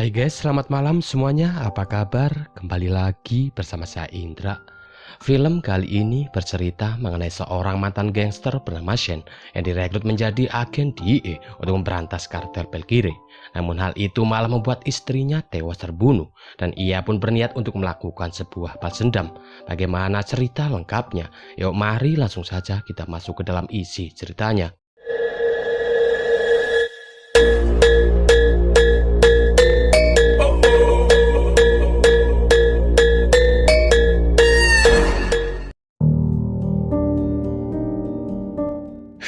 Hai guys, selamat malam semuanya. Apa kabar? Kembali lagi bersama saya Indra. Film kali ini bercerita mengenai seorang mantan gangster bernama Shen yang direkrut menjadi agen DIE untuk memberantas kartel Belgire. Namun hal itu malah membuat istrinya tewas terbunuh dan ia pun berniat untuk melakukan sebuah balas dendam. Bagaimana cerita lengkapnya? Yuk mari langsung saja kita masuk ke dalam isi ceritanya.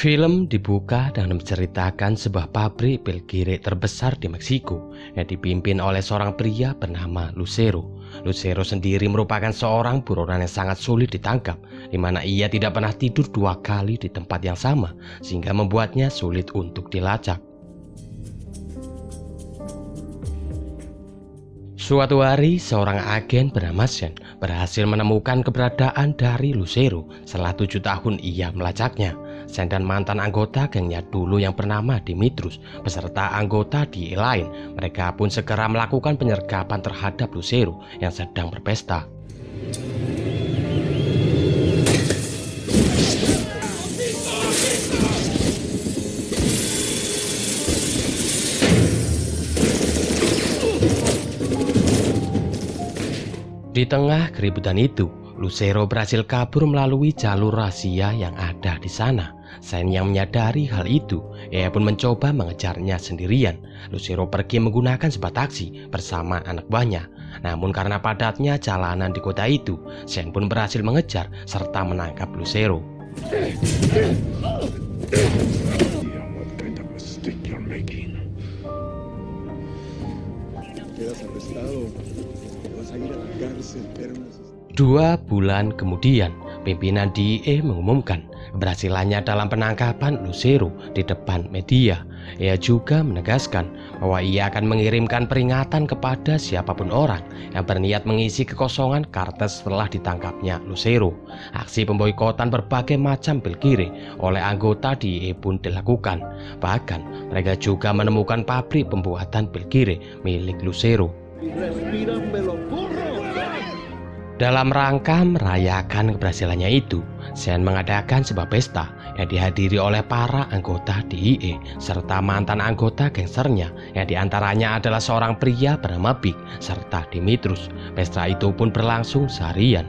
Film dibuka dengan menceritakan sebuah pabrik pil kirek terbesar di Meksiko yang dipimpin oleh seorang pria bernama Lucero. Lucero sendiri merupakan seorang buronan yang sangat sulit ditangkap, di mana ia tidak pernah tidur 2 kali di tempat yang sama, sehingga membuatnya sulit untuk dilacak. Suatu hari, seorang agen bernama Shen berhasil menemukan keberadaan dari Lucero setelah 7 tahun ia melacaknya. Shen dan mantan anggota gengnya dulu yang bernama Dimitrus beserta anggota di lain, mereka pun segera melakukan penyergapan terhadap Lucero yang sedang berpesta. Di tengah keributan itu, Lucero berhasil kabur melalui jalur rahasia yang ada di sana. Shen yang menyadari hal itu, ia pun mencoba mengejarnya sendirian. Lucero pergi menggunakan sebuah taksi bersama anak buahnya. Namun karena padatnya jalanan di kota itu, Shen pun berhasil mengejar serta menangkap Lucero. Dua bulan kemudian, pimpinan DIE mengumumkan keberhasilannya dalam penangkapan Lucero di depan media. Ia juga menegaskan bahwa ia akan mengirimkan peringatan kepada siapapun orang yang berniat mengisi kekosongan kartel setelah ditangkapnya Lucero. Aksi pemboikotan berbagai macam Belgire oleh anggota DIE pun dilakukan. Bahkan mereka juga menemukan pabrik pembuatan Belgire milik Lucero. Dalam rangka merayakan keberhasilannya itu, Shen mengadakan sebuah pesta yang dihadiri oleh para anggota DIE serta mantan anggota gangsternya yang diantaranya adalah seorang pria bernama Big serta Dimitrus. Pesta itu pun berlangsung seharian.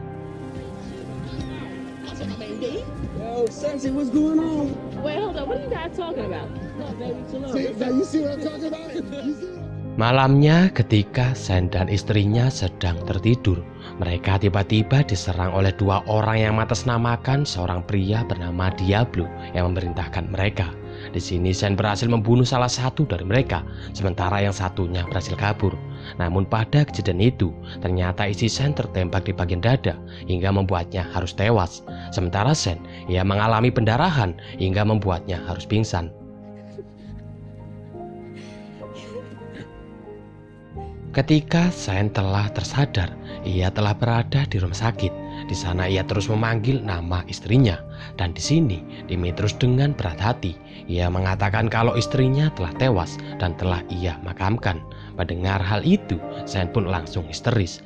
Malamnya ketika Shen dan istrinya sedang tertidur, mereka tiba-tiba diserang oleh 2 orang yang mengatasnamakan seorang pria bernama Diablo yang memerintahkan mereka. Di sini Shen berhasil membunuh salah satu dari mereka, sementara yang satunya berhasil kabur. Namun pada kejadian itu, ternyata isi Shen tertembak di bagian dada hingga membuatnya harus tewas. Sementara Shen, ia mengalami pendarahan hingga membuatnya harus pingsan. Ketika Shen telah tersadar, ia telah berada di rumah sakit. Di sana ia terus memanggil nama istrinya, dan di sini Dimitrus dengan berat hati ia mengatakan kalau istrinya telah tewas dan telah ia makamkan. Mendengar hal itu, Shen pun langsung histeris.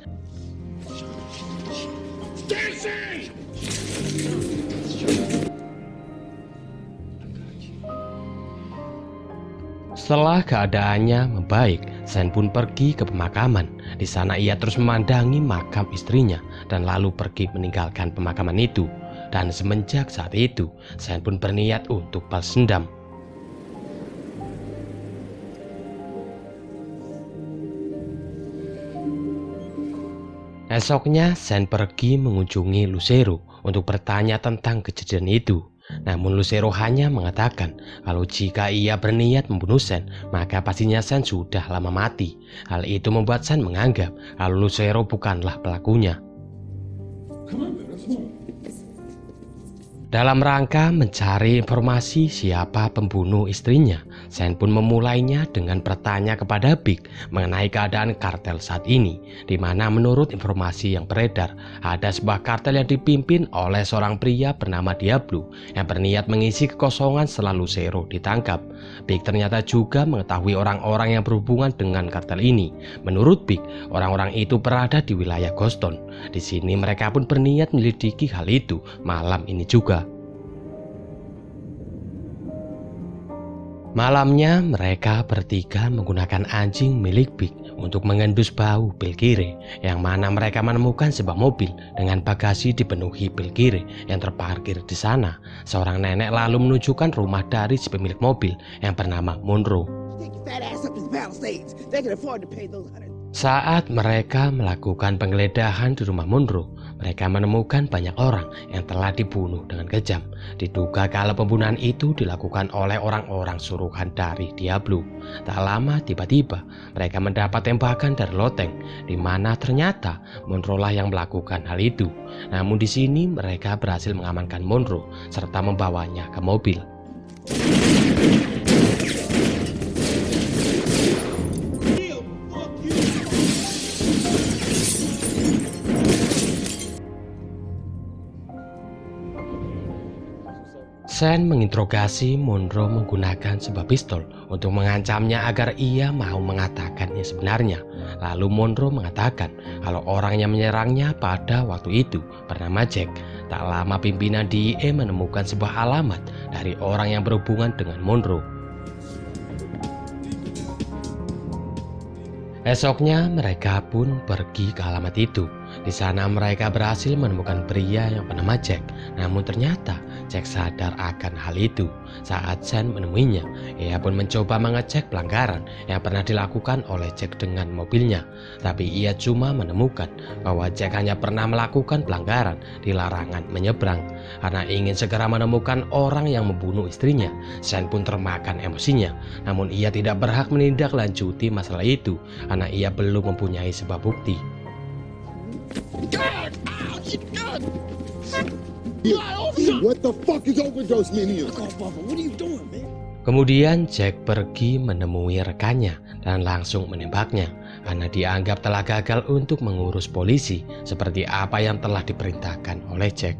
Setelah keadaannya membaik, Shen pun pergi ke pemakaman. Di sana ia terus memandangi makam istrinya dan lalu pergi meninggalkan pemakaman itu. Dan semenjak saat itu, Shen pun berniat untuk balas dendam. Esoknya, Shen pergi mengunjungi Lucero untuk bertanya tentang kejadian itu. Namun Lucero hanya mengatakan kalau jika ia berniat membunuh Shen, maka pastinya Shen sudah lama mati. Hal itu membuat Shen menganggap kalau Lucero bukanlah pelakunya. Dalam rangka mencari informasi siapa pembunuh istrinya, Sen pun memulainya dengan bertanya kepada Big mengenai keadaan kartel saat ini, di mana menurut informasi yang beredar, ada sebuah kartel yang dipimpin oleh seorang pria bernama Diablo yang berniat mengisi kekosongan setelah Lucero ditangkap. Big ternyata juga mengetahui orang-orang yang berhubungan dengan kartel ini. Menurut Big, orang-orang itu berada di wilayah Ghoston. Di sini mereka pun berniat menyelidiki hal itu malam ini juga. Malamnya mereka bertiga menggunakan anjing milik Big untuk mengendus bau pil kiri, yang mana mereka menemukan sebuah mobil dengan bagasi dipenuhi pil kiri yang terparkir di sana. Seorang nenek lalu menunjukkan rumah dari si pemilik mobil yang bernama Monroe. Saat mereka melakukan penggeledahan di rumah Monroe, mereka menemukan banyak orang yang telah dibunuh dengan kejam. Diduga kalau pembunuhan itu dilakukan oleh orang-orang suruhan dari Diablo. Tak lama tiba-tiba mereka mendapat tembakan dari loteng, di mana ternyata Monroe lah yang melakukan hal itu. Namun di sini mereka berhasil mengamankan Monroe serta membawanya ke mobil. Sen menginterogasi Monroe menggunakan sebuah pistol untuk mengancamnya agar ia mau mengatakan yang sebenarnya. Lalu Monroe mengatakan kalau orang yang menyerangnya pada waktu itu bernama Jack. Tak lama pimpinan DEA menemukan sebuah alamat dari orang yang berhubungan dengan Monroe. Esoknya mereka pun pergi ke alamat itu. Di sana mereka berhasil menemukan pria yang bernama Jack. Namun ternyata Jack sadar akan hal itu. Saat Sen menemuinya, ia pun mencoba mengecek pelanggaran yang pernah dilakukan oleh Jack dengan mobilnya. Tapi ia cuma menemukan bahwa Jack hanya pernah melakukan pelanggaran di larangan menyeberang. Karena ingin segera menemukan orang yang membunuh istrinya, Sen pun termakan emosinya. Namun ia tidak berhak menindaklanjuti masalah itu karena ia belum mempunyai sebuah bukti. God! Ouch! God! What the fuck is overdose mean? What are you doing, man? Kemudian Jack pergi menemui rekannya dan langsung menembaknya karena dianggap telah gagal untuk mengurus polisi seperti apa yang telah diperintahkan oleh Jack.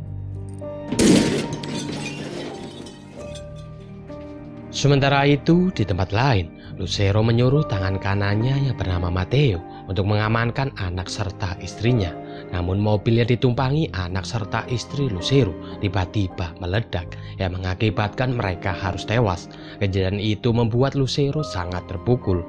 Sementara itu di tempat lain, Lucero menyuruh tangan kanannya yang bernama Matteo untuk mengamankan anak serta istrinya. Namun mobil yang ditumpangi anak serta istri Lucero tiba-tiba meledak yang mengakibatkan mereka harus tewas. Kejadian itu membuat Lucero sangat terpukul.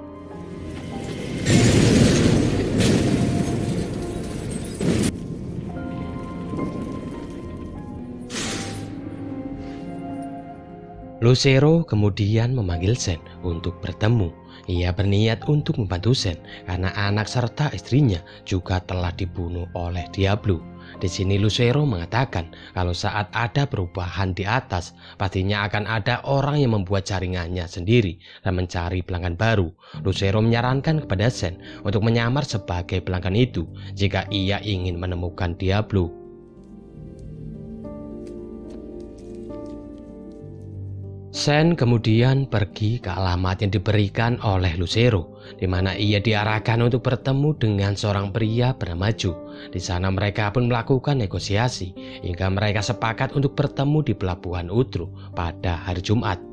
Lucero kemudian memanggil Sen untuk bertemu. Ia berniat untuk membantu Sen karena anak serta istrinya juga telah dibunuh oleh Diablo. Di sini Lucero mengatakan kalau saat ada perubahan di atas, pastinya akan ada orang yang membuat jaringannya sendiri dan mencari pelanggan baru. Lucero menyarankan kepada Sen untuk menyamar sebagai pelanggan itu jika ia ingin menemukan Diablo. Sen kemudian pergi ke alamat yang diberikan oleh Lucero, di mana ia diarahkan untuk bertemu dengan seorang pria bernama Joe. Di sana mereka pun melakukan negosiasi hingga mereka sepakat untuk bertemu di Pelabuhan Utru pada hari Jumat.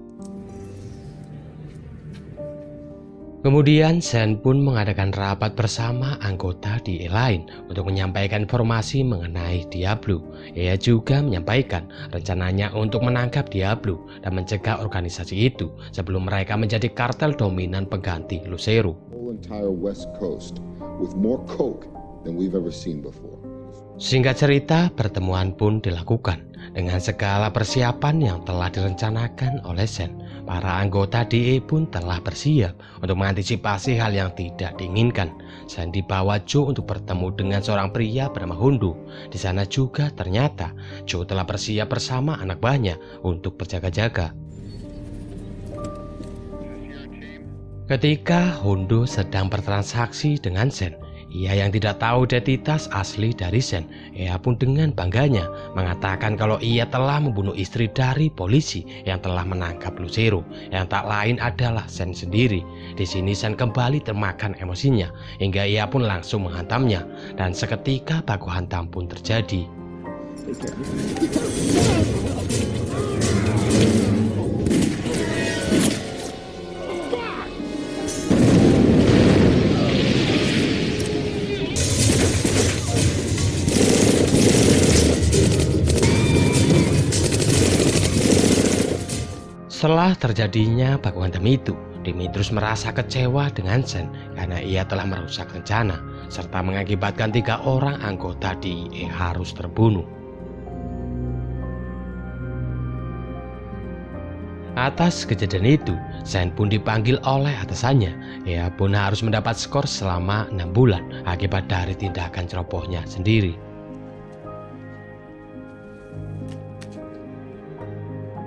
Kemudian Sen pun mengadakan rapat bersama anggota DEA lain untuk menyampaikan informasi mengenai Diablo. Ia juga menyampaikan rencananya untuk menangkap Diablo dan mencegah organisasi itu sebelum mereka menjadi kartel dominan pengganti Lucero. Singkat cerita, pertemuan pun dilakukan dengan segala persiapan yang telah direncanakan oleh Sen. Para anggota DEA pun telah bersiap untuk mengantisipasi hal yang tidak diinginkan. Sen dibawa Joe untuk bertemu dengan seorang pria bernama Hondo. Di sana juga ternyata Joe telah bersiap bersama anak buahnya untuk berjaga-jaga. Ketika Hondo sedang bertransaksi dengan Sen, Ia yang tidak tahu identitas asli dari Sen, ia pun dengan bangganya mengatakan kalau ia telah membunuh istri dari polisi yang telah menangkap Lucero, yang tak lain adalah Sen sendiri. Di sini Sen kembali termakan emosinya hingga ia pun langsung menghantamnya, dan seketika baku hantam pun terjadi. Setelah terjadinya baku hantam itu, Demetrius merasa kecewa dengan Sen karena ia telah merusak rencana serta mengakibatkan 3 orang anggota DIE harus terbunuh. Atas kejadian itu, Sen pun dipanggil oleh atasannya. Ia pun harus mendapat skor selama 6 bulan akibat dari tindakan cerobohnya sendiri.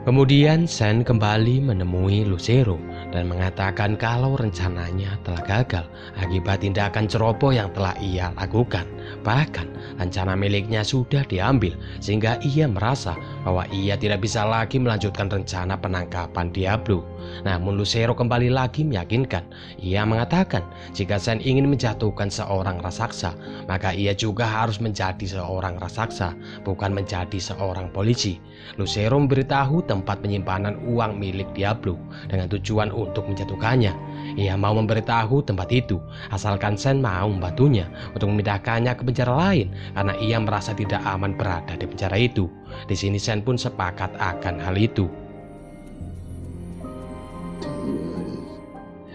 Kemudian Sen kembali menemui Lucero dan mengatakan kalau rencananya telah gagal akibat tindakan ceroboh yang telah ia lakukan. Bahkan rencana miliknya sudah diambil sehingga ia merasa bahwa ia tidak bisa lagi melanjutkan rencana penangkapan Diablo. Namun Lucero kembali lagi meyakinkan. Ia mengatakan jika Sen ingin menjatuhkan seorang raksasa, maka ia juga harus menjadi seorang raksasa, bukan menjadi seorang polisi. Lucero memberitahu tempat penyimpanan uang milik Diablo dengan tujuan untuk menjatuhkannya. Ia mau memberitahu tempat itu asalkan Sen mau membantunya untuk memindahkannya ke penjara lain karena ia merasa tidak aman berada di penjara itu. Di sini Sen pun sepakat akan hal itu.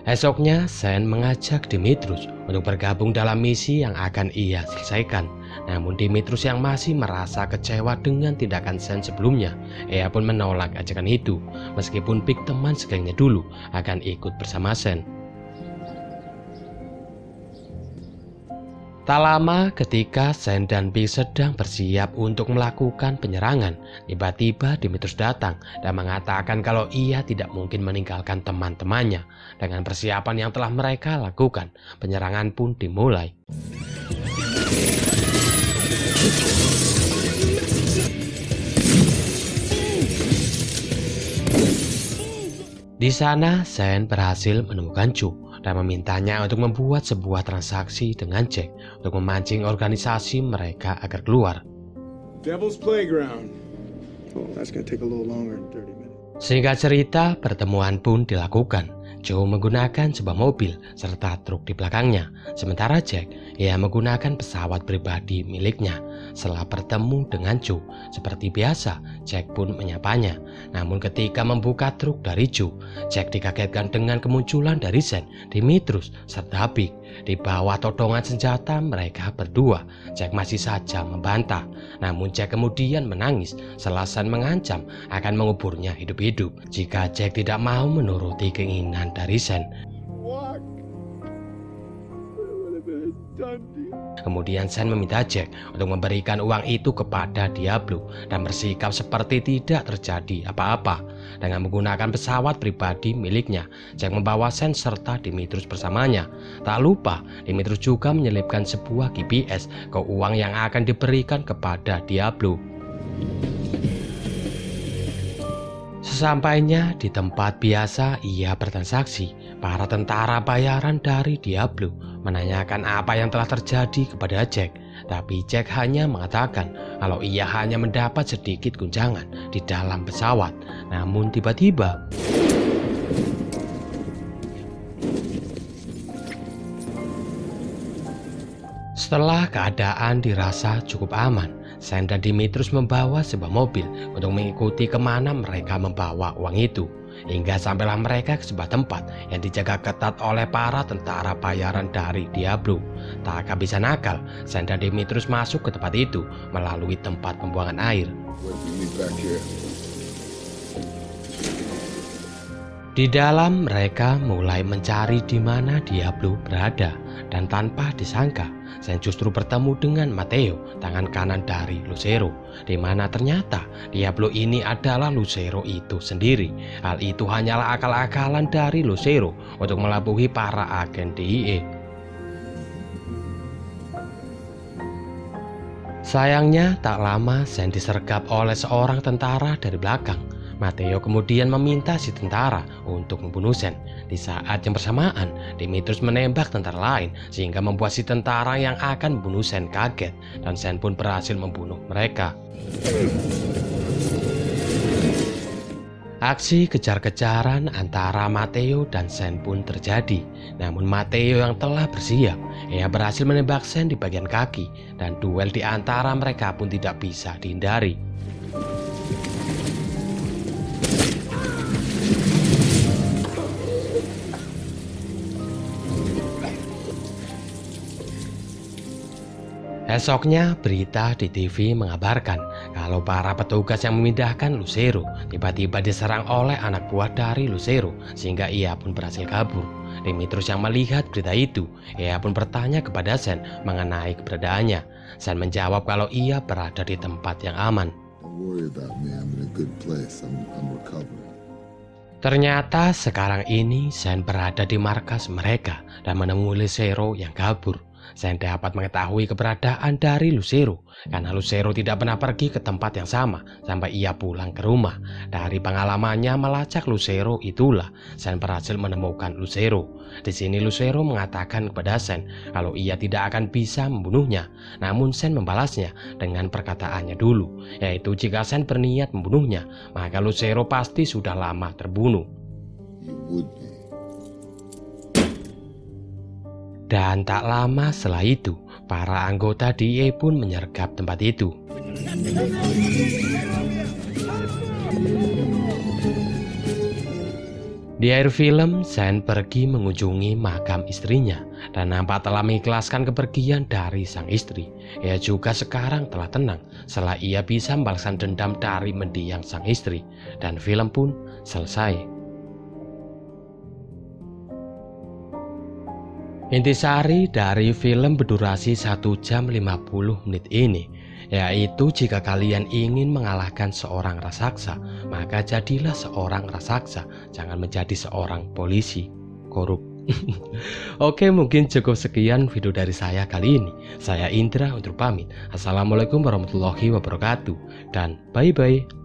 Esoknya Sen mengajak Demetrius untuk bergabung dalam misi yang akan ia selesaikan. Namun Demetrius yang masih merasa kecewa dengan tindakan Sen sebelumnya, ia pun menolak ajakan itu meskipun Pig teman sekelilingnya dulu akan ikut bersama Sen. Tak lama ketika Sen dan Pig sedang bersiap untuk melakukan penyerangan, tiba-tiba Demetrius datang dan mengatakan kalau ia tidak mungkin meninggalkan teman-temannya. Dengan persiapan yang telah mereka lakukan, penyerangan pun dimulai. Di sana Sen berhasil menemukan Chu dan memintanya untuk membuat sebuah transaksi dengan Jack untuk memancing organisasi mereka agar keluar. Devil's Playground. Oh, that's gonna take a little longer than 30 minutes. Singkat cerita, pertemuan pun dilakukan. Joe menggunakan sebuah mobil serta truk di belakangnya, sementara Jack ia menggunakan pesawat pribadi miliknya. Setelah bertemu dengan Joe, seperti biasa, Jack pun menyapanya. Namun ketika membuka truk dari Joe, Jack dikagetkan dengan kemunculan dari Sen, Demetrius, serta Pig. Di bawah todongan senjata mereka berdua, Jack masih saja membantah. Namun Jack kemudian menangis setelah Sen mengancam akan menguburnya hidup-hidup jika Jack tidak mau menuruti keinginan dari Sen. Kemudian Sen meminta Jack untuk memberikan uang itu kepada Diablo dan bersikap seperti tidak terjadi apa-apa. Dengan menggunakan pesawat pribadi miliknya, Jack membawa Sen serta Demetrius bersamanya. Tak lupa, Demetrius juga menyelipkan sebuah GPS ke uang yang akan diberikan kepada Diablo. Sesampainya di tempat biasa ia bertransaksi, para tentara bayaran dari Diablo menanyakan apa yang telah terjadi kepada Jack. Tapi Jack hanya mengatakan kalau ia hanya mendapat sedikit guncangan di dalam pesawat. Namun tiba-tiba setelah keadaan dirasa cukup aman, Sen dan Demetrius membawa sebuah mobil untuk mengikuti kemana mereka membawa uang itu. Hingga sampailah mereka ke sebuah tempat yang dijaga ketat oleh para tentara bayaran dari Diablo. Tak kehabisan akal, Sen dan Demetrius masuk ke tempat itu melalui tempat pembuangan air. Di dalam mereka mulai mencari di mana Diablo berada, dan tanpa disangka Sen justru bertemu dengan Matteo, tangan kanan dari Lucero, di mana ternyata Diablo ini adalah Lucero itu sendiri. Hal itu hanyalah akal-akalan dari Lucero untuk melabuhi para agen DIE. Sayangnya tak lama Sen disergap oleh seorang tentara dari belakang. Matteo kemudian meminta si tentara untuk membunuh Sen. Di saat yang bersamaan, Demetrius menembak tentara lain sehingga membuat si tentara yang akan membunuh Sen kaget, dan Sen pun berhasil membunuh mereka. Aksi kejar-kejaran antara Matteo dan Sen pun terjadi. Namun Matteo yang telah bersiap, ia berhasil menembak Sen di bagian kaki, dan duel di antara mereka pun tidak bisa dihindari. Esoknya, berita di TV mengabarkan kalau para petugas yang memindahkan Lucero tiba-tiba diserang oleh anak buah dari Lucero, sehingga ia pun berhasil kabur. Demetrius yang melihat berita itu, ia pun bertanya kepada Sen mengenai keberadaannya. Sen menjawab kalau ia berada di tempat yang aman. Don't worry about me. I'm in a good place. I'm recovering. Ternyata sekarang ini Sen berada di markas mereka dan menemui Lucero yang kabur. Sen dapat mengetahui keberadaan dari Lucero karena Lucero tidak pernah pergi ke tempat yang sama sampai ia pulang ke rumah. Dari pengalamannya melacak Lucero itulah Sen berhasil menemukan Lucero. Di sini Lucero mengatakan kepada Sen kalau ia tidak akan bisa membunuhnya. Namun Sen membalasnya dengan perkataannya dulu, yaitu jika Sen berniat membunuhnya, maka Lucero pasti sudah lama terbunuh. You would be. Dan tak lama setelah itu, para anggota DEA pun menyergap tempat itu. Di akhir film, Sen pergi mengunjungi makam istrinya dan nampak telah mengikhlaskan kepergian dari sang istri. Ia juga sekarang telah tenang setelah ia bisa membalaskan dendam dari mendiang sang istri, dan film pun selesai. Intisari dari film berdurasi 1 jam 50 menit ini, yaitu jika kalian ingin mengalahkan seorang raksasa, maka jadilah seorang raksasa, jangan menjadi seorang polisi korup. Oke, mungkin cukup sekian video dari saya kali ini. Saya Indra untuk pamit. Assalamualaikum warahmatullahi wabarakatuh, dan bye-bye.